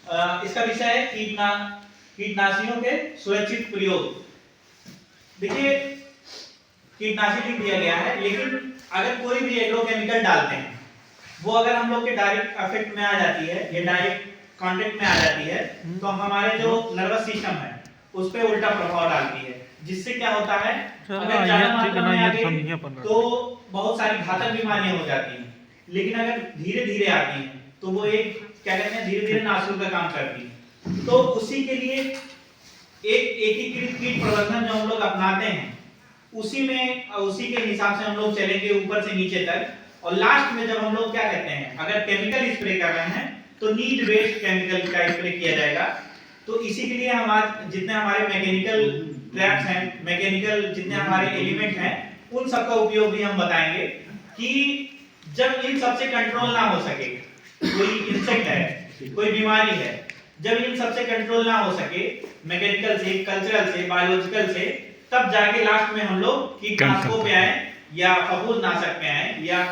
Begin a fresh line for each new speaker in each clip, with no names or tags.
इसका विषय है कीटनाशियों के सुरक्षित प्रयोग। देखिए कीटनाशी लिख दिया गया है, लेकिन अगर कोई भी एग्रोकेमिकल डालते हैं वो अगर हम लोग के डायरेक्ट अफेक्ट में आ जाती है या डायरेक्ट कांटेक्ट में आ जाती है तो हमारे जो नर्वस सिस्टम है उस पर उल्टा प्रभाव डालती है, जिससे क्या होता है अगर ज्यादा मात्रा में आ गई तो बहुत सारी घातक बीमारियां हो जाती हैं, लेकिन अगर धीरे धीरे आती हैं तो वो एक क्या कहते हैं धीरे धीरे नासूर का काम करती है। तो उसी के लिए एक एकीकृत कीट प्रबंधन जो हम लोग अपनाते हैं उसी के हिसाब से हम लोग चलेंगे ऊपर से नीचे तक। और लास्ट में जब हम लोग क्या कहते हैं अगर केमिकल स्प्रे कर रहे हैं तो नीड बेस्ड केमिकल का स्प्रे किया जाएगा। तो इसी के लिए हमारे जितने हमारे मैकेनिकल ट्रैप्स हैं, मैकेनिकल जितने हमारे एलिमेंट हैं, उन सब का उपयोग भी हम बताएंगे कि जब इन सब से कंट्रोल ना हो सके, कोई इंसेक्ट है, कोई बीमारी है, जब इन सब से कंट्रोल ना हो सके मैकेनिकल से, कल्चरल से, बायोलॉजिकल से, तब जाके लास्ट में हम लोग कीटनाशकों पे आए या फफूंद नाशक पे आए या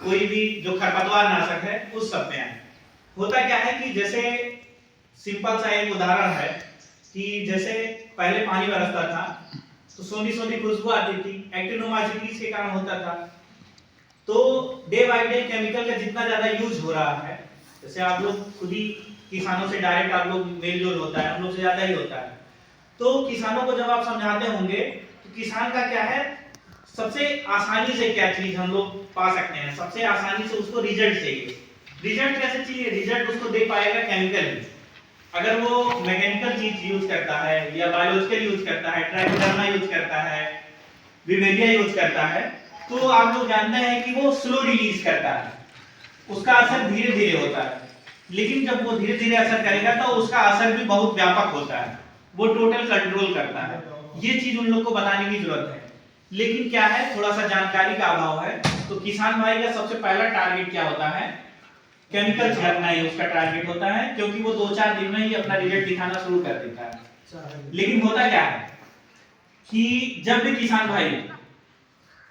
कोई भी जो खरपतवार नाशक है उस सब पे आए। होता क्या है कि जैसे सिंपल सा एक उदाहरण है कि जैसे पहले पानी बरसता था तो सोनी सोनी खुशबू आती थी, एक्टिनोमाइसीट्स के कारण होता था। तो डे बाय डे केमिकल का जितना ज्यादा यूज हो रहा है, जैसे आप लोग खुद ही किसानों से डायरेक्ट आप लोग मेल जोल होता है, हम लोग से ज्यादा ही होता है। तो किसानों को जब आप समझाते होंगे तो किसान का क्या है सबसे आसानी से क्या चीज हम लोग पा सकते हैं, सबसे आसानी से उसको रिजल्ट चाहिए। रिजल्ट कैसे चाहिए? रिजल्ट उसको दे पाएगा केमिकल। अगर वो मैकेनिकल चीज यूज करता है या बायोलॉजिकल यूज करता है, ट्राइकोडर्मा यूज करता है, विवेरिया यूज करता है, तो आप लोग जानते हैं कि वो स्लो रिलीज करता है, उसका असर धीरे धीरे होता है। लेकिन जब वो धीरे धीरे असर करेगा तो उसका असर भी बहुत व्यापक होता है, वो टोटल कंट्रोल करता है। ये चीज उन लोग को बताने की जरूरत है। लेकिन क्या है थोड़ा सा जानकारी का अभाव है। तो किसान भाई का सबसे पहला टारगेट क्या होता है? केमिकल छिड़कना ही उसका टारगेट होता है, क्योंकि वो 2-4 दिन में ही अपना रिजल्ट दिखाना शुरू कर देता है। लेकिन होता क्या है कि जब भी किसान भाई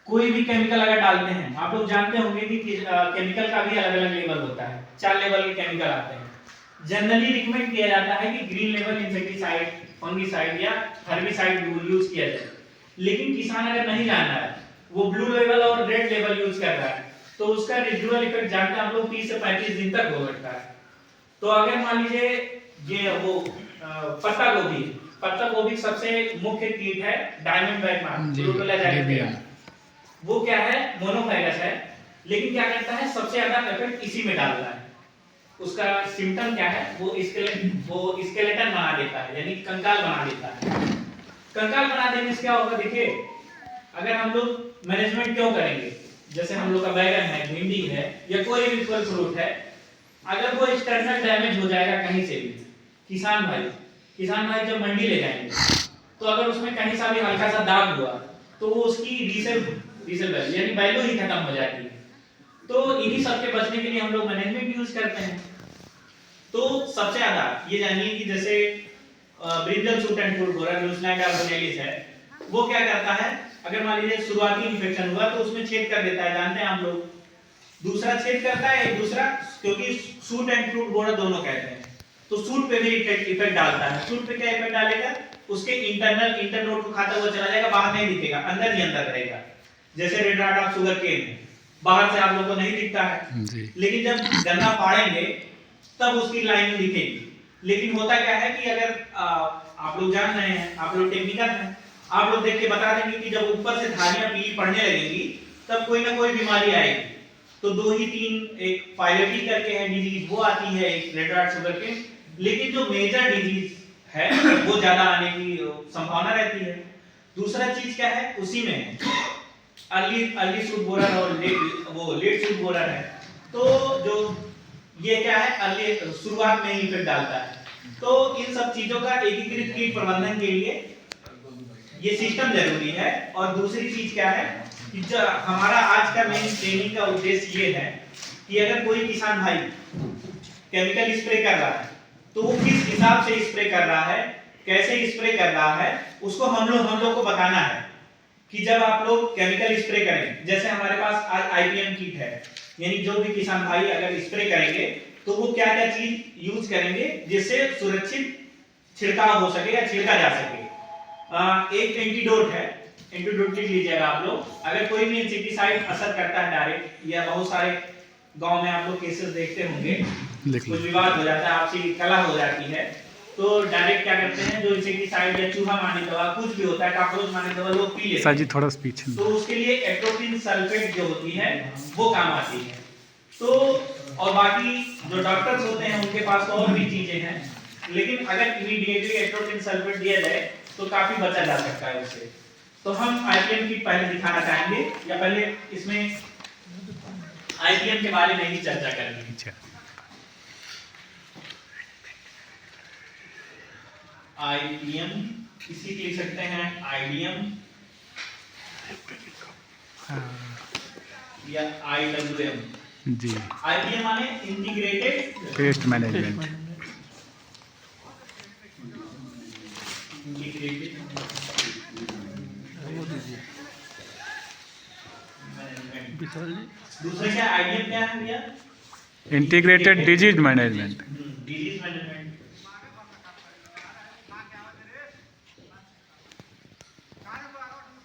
कोई भी केमिकल अगर डालते हैं, आप लोग जानते होंगे कि केमिकल का भी अलग अलग लेवल होता है, 4 लेवल के केमिकल आते हैं। जनरली रिकमेंड किया जाता है कि ग्रीन लेवल इंसेक्टिसाइड, फंगिसाइड या हर्बिसाइड यूज किया जाए। लेकिन किसान अगर नहीं जान रहा है, वो ब्लू लेवल और रेड लेवल यूज कर रहा है, तो उसका रेजिडुअल इफेक्ट जानते हैं हम लोग 30 से 35 दिन तक हो सकता है। तो अगर मान लीजिए ये वो पत्ता गोभी सबसे मुख्य कीट है डायमंड बैग, वो क्या है मोनोफाइलस है, लेकिन क्या करता है सबसे ज्यादा इफेक्ट इसी में डालता है। उसका सिम्टम क्या है? वो स्केलेटन बना देता है, यानी कंकाल बना देता है। कंकाल बना देने से क्या होगा? देखिए अगर हम लोग मैनेजमेंट क्यों करेंगे, जैसे हम लोग का बैगन है, भिंडी है या कोई भी फल फ्रूट है, अगर वो एक्सटर्नल डैमेज हो जाएगा कहीं से भी, किसान भाई जब मंडी ले जाएंगे तो अगर उसमें कहीं सा भी हल्का सा दाग हुआ तो वो उसकी रीसेल वैल्यू यानी वैल्यू ही खत्म हो जाती है। तो इन्हीं सब के बचने के लिए हम लोग मैनेजमेंट यूज करते हैं। तो सबसे ज्यादा ये जानिए कि जैसे brinjal shoot and fruit borer न्यूजीलैंड आर्गोनेलिस है, वो क्या करता है अगर मान लीजिए शुरुआती इंफेक्शन हुआ तो उसमें छेद कर देता है, जानते हैं हम लोग। दूसरा छेद करता है, एक दूसरा, क्योंकि सूट एंड फ्रूट बोरर दोनों कहते हैं, तो सूट पे भी इफेक्ट डालता है। सूट पे क्या इफेक्ट डालेगा? उसके इंटर नोड को खाता हुआ चला जाएगा, बाहर नहीं दिखेगा, अंदर ही अंदर रहेगा। जैसे red rot of sugar cane बाहर से आप लोग को नहीं दिखता है, लेकिन जब गन्ना फाड़ेंगे तब उसकी लाइन दिखेगी। लेकिन होता क्या है कि अगर आप लोग जान रहे हैं, आप लोग टेक्निकल हैं, आप लोग देख के बता देंगे कि जब ऊपर से धारियां पीली पड़ने लगेंगी तब कोई ना कोई बीमारी आएगी। तो 2 ही 3, एक फाइलेटी करके है डिजीज, वो आती है, एक रेड रॉट शुगर केन। लेकिन जो मेजर डिजीज है वो ज्यादा आने की संभावना रहती है। दूसरा चीज क्या है उसी में है अर्ली शूट बोरर और लेट शूट बोरर है। तो जो ये क्या है अर्ली शुरुआत में ही इफेक्ट डालता है। तो इन सब चीजों का एकीकृत कीट प्रबंधन के लिए ये सिस्टम जरूरी है। और दूसरी चीज क्या है कि जो हमारा आज का मेन ट्रेनिंग का उद्देश्य ये है कि अगर कोई किसान भाई केमिकल स्प्रे कर रहा है तो वो किस हिसाब से स्प्रे कर रहा है, कैसे स्प्रे कर रहा है, उसको हम लोग को बताना है। कि जब आप लोग केमिकल स्प्रे करें, जैसे हमारे पास आज आईपीएम किट है, यानी जो भी किसान भाई अगर स्प्रे करेंगे तो वो क्या क्या चीज यूज करेंगे जिससे सुरक्षित छिड़काव हो सके या छिड़का जा सके। एक एंटीडोट है, एंटीडोट लिख लीजिएगा आप लोग। अगर कोई भी इंसेक्टिसाइड असर करता है डायरेक्ट, या बहुत सारे गांव में आप लोग केसेस देखते होंगे, कुछ विवाद हो जाता है, आपसी कलह हो जाती है, तो डायरेक्ट क्या करते हैं, जो इंसेक्टिसाइड या चूहा मारने दवा कुछ भी होता है, कॉकरोच मारने दवा लोग पी लेते हैं।
थोड़ा पीछे।
तो उसके लिए एट्रोपिन सल्फेट जो होती है वो काम आती है। तो और बाकी जो डॉक्टर्स होते हैं उनके पास तो और भी चीजें हैं, लेकिन अगर इमीडिएटली एट्रोपिन सल्फेट दिया जाए तो काफी बचा जा सकता है उससे। तो हम आईपीएम की पहले दिखाना चाहेंगे, या पहले इसमें आईपीएम के बारे में ही चर्चा करेंगे। आईपीएम इसी लिख सकते हैं, आईडीएम या आईडब्ल्यूएम
जी।
आईपीएम माने इंटीग्रेटेड
पेस्ट मैनेजमेंट। दूसरे क्या आईडीएम क्या है भैया? Integrated disease management.
Disease management.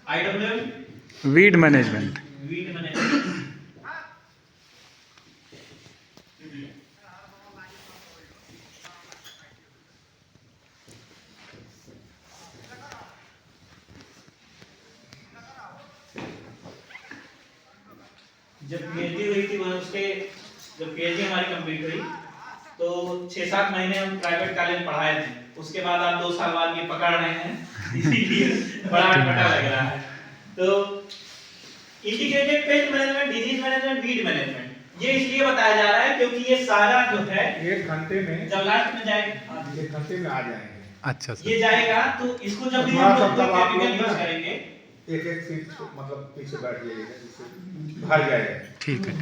IWM
weed management.
Weed management. जब पीएचडी हुई थी, जब पीएचडी हमारी कंप्लीट हुई तो 6-7 महीने हम प्राइवेट कॉलेज पढ़ाए थे। उसके बाद आप 2 साल बाद ये पकड़ रहे हैं, इसीलिए बड़ा अटपटा लग रहा है। तो integrated pest management, disease management, weed management, ये इसलिए बताया जा रहा है क्योंकि ये सारा जो है
1 घंटे में,
जब लास्ट में जाएगा
1 घंटे में आ जाएंगे।
अच्छा सर।
ये जाएगा तो इसको जब भी
थोड़ा
हम
सा
लोग
तब आप लोग
केमिकल यूज
ना
करेंगे,
एक सीट मतलब पीछे बैठ जाइएगा, जिससे भर जाएगा।
ठीक है।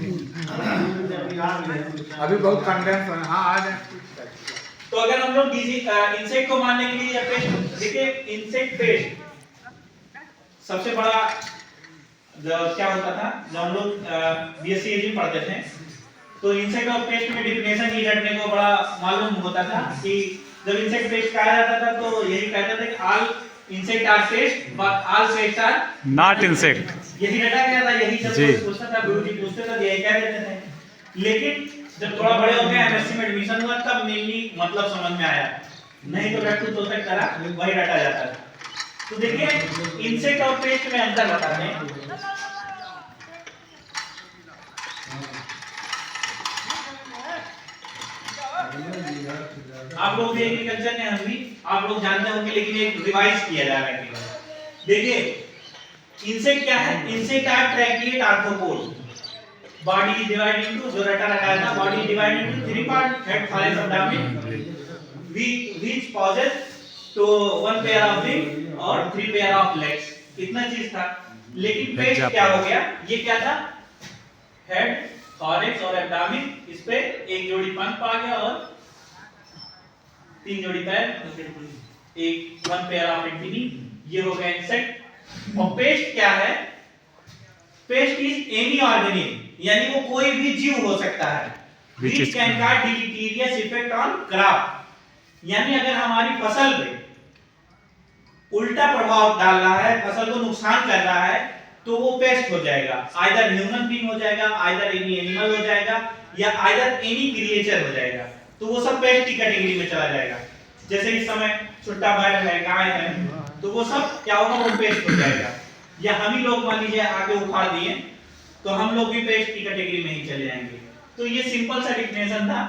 अभी बहुत कंडेंस है। हाँ, आ जाए।
तो अगर हम लोग इंसेक्ट को मारने के लिए या पेस्ट, देखिए इंसेक्ट पेस्ट सबसे बड़ा क्या होता था, जब हम लोग बीएससी एजी पढ़ते थे तो इंसेक्ट और पेस्ट में डिफिनेशन ही रटने को बड़ा मालूम होता था कि जब इंसेक्ट पेस्ट कहा जाता था तो यही कहता था कि all insect are pest but all pest are
not insect.
यही रटा गया था, यही सब
जी।
पूछता था, गुरुजी पूछते थे, यही कह देते थे। लेकिन जब थोड़ा बड़े हो गए, एमएससी में एडमिशन हुआ, तब मेनली मतलब समझ में आया, नहीं तो रट्टू तो तक तरह वही रटा जाता था। तो देखिए इंसेक्ट और पेस्ट में अंतर बताते हैं। आप लोग भी एग्रीकल्चर में, हम भी, आप लोग जानते होंगे, लेकिन एक रिवाइज किया जा रहा है। देखिए इंसेक्ट क्या है, insect are tracheate arthropod. Body is divided into, जो रटा रखा था, body is divided into 3 part, head, thorax, abdomen, which possess तो 1 पेयर ऑफ विंग और 3 पेयर ऑफ लेग्स। इतना चीज था। लेकिन पेस्ट क्या हो गया, ये क्या था, हेड, थॉरैक्स और एब्डोमेन, इस पे एक जोड़ी पंख आ गया और 3 जोड़ी पैर, एक 1 पेयर ऑफ एंटीनी। ये हो गया इंसेक्ट। और पेस्ट क्या है, पेस्ट इज एनी ऑर्गेनिज्म, यानी वो कोई भी जीव हो सकता है, which can cause deleterious effect on crop, यानी अगर हमारी फसल पे उल्टा प्रभाव डाल रहा है, फसल को नुकसान कर रहा है, तो वो पेस्ट हो जाएगा। आइदर ह्यूमन बीइंग हो जाएगा, आइदर एनी एनिमल हो जाएगा, या आइदर एनी क्रिएचर हो जाएगा, तो वो सब पेस्ट की कैटेगरी में चला जाएगा। जैसे इस समय छुट्टा बैल है, गाय है, तो वो सब क्या होगा, वो पेस्ट हो जाएगा। या हम ही लोग मान लीजिए आके उखाड़ दिए, तो हम लोग भी पेस्ट की कैटेगरी में ही चले जाएंगे। तो ये सिंपल सा डिफिनेशन था,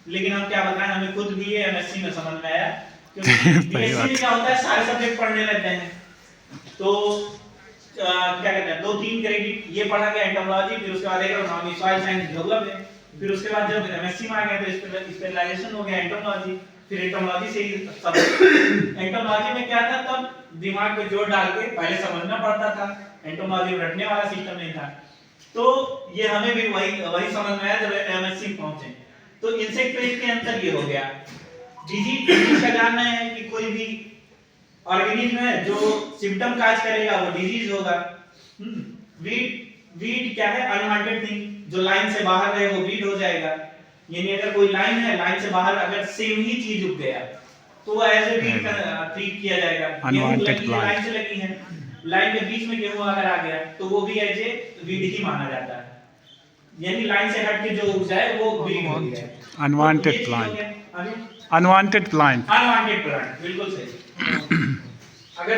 लेकिन हम क्या बताएं, हमें खुद भी ये एमएससी में समझ में आया, क्योंकि बीएससी में क्या होता है, सारे सब्जेक्ट पढ़ने रहते हैं। तो क्या कहते हैं, 2-3 क्रेडिट ये पढ़ा गया एंटोमोलॉजी, फिर उसके बाद एग्रोनॉमी, सॉइल साइंस, ज्योग्राफी, फिर उसके बाद जब एमएससी में आ गए तो स्पेशलाइजेशन हो गया एंटोमोलॉजी, फिर एंटोमोलॉजी से ही सब। एंटोमोलॉजी में क्या था, तब दिमाग पे जोर डाल के पहले समझना पड़ता था, एंटोमोलॉजी में रटने वाला सिस्टम नहीं था। तो ये हमें भी वही समझ में आया जब एमएससी पहुंचे। तो इंसेक्ट पेस्ट के अंतर ये हो गया। डिजीज का जानना है कि कोई भी ऑर्गेनिज्म है जो सिम्टम काज करेगा वो डिजीज होगा। वीड क्या है, अनवांटेड थिंग, जो लाइन से बाहर रहे वो वीड हो जाएगा। यानी अगर कोई लाइन है, लाइन से बाहर अगर सेम ही चीज उग गया तो वो एज ए वीड ट्रीट किया जाएगा।
Unwanted plant।
लाइन से लगी है, लाइन के बीच में गेहूं अगर आ गया तो वो भी एज ए वीड ही माना जाता है, यानी लाइन से हट के जो उग जाए वो वीड हो गया।
Unwanted plant। Unwanted plant.
Unwanted plant, बिल्कुल सही। अगर